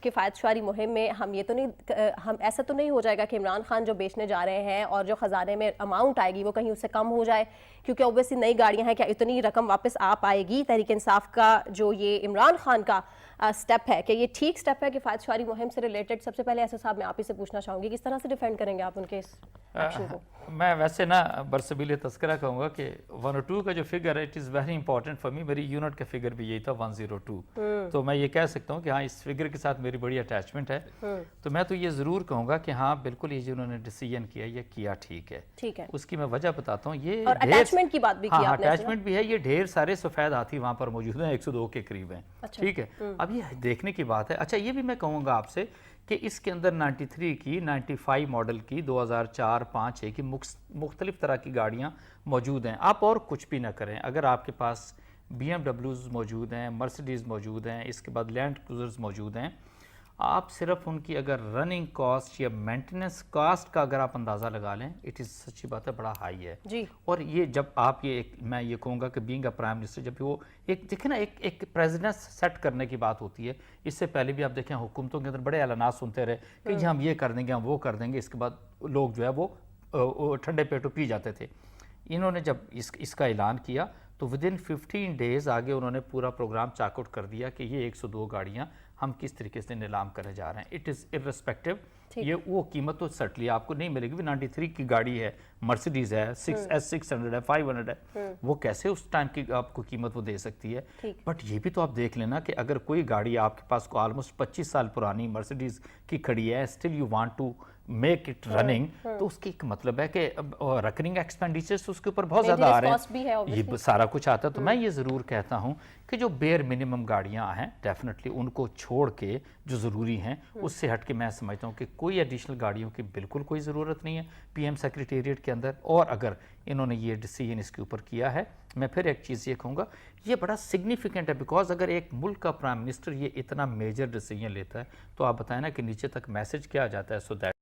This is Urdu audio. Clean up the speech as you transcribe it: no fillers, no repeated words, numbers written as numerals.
کفایت شعاری مہم میں ہم ایسا تو نہیں ہو جائے گا کہ عمران خان جو بیچنے جا رہے ہیں اور جو خزانے میں اماؤنٹ آئے گی وہ کہیں اس سے کم ہو جائے؟ کیونکہ اوبیسلی نئی گاڑیاں ہیں، کیا اتنی رقم واپس آ پائے گی؟ تحریک انصاف کا جو یہ عمران خان کا سٹیپ ہے، کہ یہ ٹھیک سٹیپ ہے کفایت شعاری مہم سے ریلیٹڈ؟ سب سے پہلے ایسا صاحب میں آپ ہی سے پوچھنا چاہوں گی، کس طرح سے ڈیفینڈ کریں گے آپ ان کے اس ایکشن کو؟ میں ویسے نا برسبیل تذکرہ کہوں گا کہ 102 کا جو فگر ہے it is very important for me. میری یونٹ کا فگر بھی یہی تھا 102. تو میں یہ کہہ سکتا ہوں کہ ہاں اس فگر کے ساتھ میری بڑی اٹیچمنٹ ہے. تو میں تو یہ ضرور کہوں گا کہ ہاں بالکل یہ جو انہوں نے ڈیسیژن کیا یہ کیا ٹھیک ہے. اس کی میں وجہ بتاتا ہوں. یہ اور اٹیچمنٹ کی بات بھی کی آپ نے. اٹیچمنٹ بھی ہے. یہ ڈھیر سارے سفید ہاتھی وہاں پر موجود ہیں، 102 کے قریب ہیں. ٹھیک ہے. اب یہ دیکھنے کی بات ہے. اچھا یہ بھی میں کہوں گا آپ سے کہ اس کے اندر 93 کی 95 ماڈل کی 2004 5 6 کی مختلف طرح کی گاڑیاں موجود ہیں. آپ اور کچھ بھی نہ کریں، اگر آپ کے پاس BMW موجود ہیں، مرسیڈیز موجود ہیں، اس کے بعد لینڈ کروزرز موجود ہیں، آپ صرف ان کی اگر رننگ کاسٹ یا مینٹیننس کاسٹ کا اگر آپ اندازہ لگا لیں، اٹ از سچی بات ہے بڑا ہائی ہے. اور یہ جب آپ میں یہ کہوں گا کہ بینگ اے پرائم منسٹر، جب وہ دیکھیں نا ایک پریزیڈنس سیٹ کرنے کی بات ہوتی ہے. اس سے پہلے بھی آپ دیکھیں حکومتوں کے اندر بڑے اعلانات سنتے رہے کہ جی ہم یہ کر دیں گے، ہم وہ کر دیں گے. اس کے بعد لوگ جو ہے وہ ٹھنڈے پیٹوں پی جاتے تھے. انہوں نے جب اس کا اعلان کیا تو ودن 15 ڈیز آگے انہوں نے پورا پروگرام چاک آؤٹ کر دیا کہ یہ 102 گاڑیاں ہم کس طریقے سے نیلام کرنے جا رہے ہیں. It is irrespective. یہ وہ قیمت تو سٹلی آپ کو نہیں ملے گی. 93 کی گاڑی ہے، مرسیڈیز ہے، S600 ہے، 500 ہے، وہ کیسے اس ٹائم کی آپ کو قیمت وہ دے سکتی ہے. بٹ یہ بھی تو آپ دیکھ لینا کہ اگر کوئی گاڑی آپ کے پاس کو آلموسٹ 25 سال پرانی مرسیڈیز کی کھڑی ہے، still you want to make it running, تو اس کی ایک مطلب ہے کہ ریکرنگ ایکسپینڈیچرز اس کے اوپر بہت زیادہ آ رہے ہیں. یہ سارا کچھ آتا ہے. تو میں یہ ضرور کہتا ہوں کہ جو بیئر منیمم گاڑیاں ہیں ڈیفینیٹلی ان کو چھوڑ کے جو ضروری ہیں اس سے ہٹ کے میں سمجھتا ہوں کہ کوئی ایڈیشنل گاڑیوں کی بالکل کوئی ضرورت نہیں ہے پی ایم سیکریٹریٹ کے اندر. اور اگر انہوں نے یہ ڈیسیژن اس کے اوپر کیا ہے، میں پھر ایک چیز یہ کہوں گا یہ بڑا سگنیفیکنٹ ہے. بیکاز اگر ایک ملک کا پرائم منسٹر یہ اتنا میجر ڈیسیژن لیتا ہے تو آپ بتائیں نا کہ نیچے تک میسج کیا جاتا ہے. So that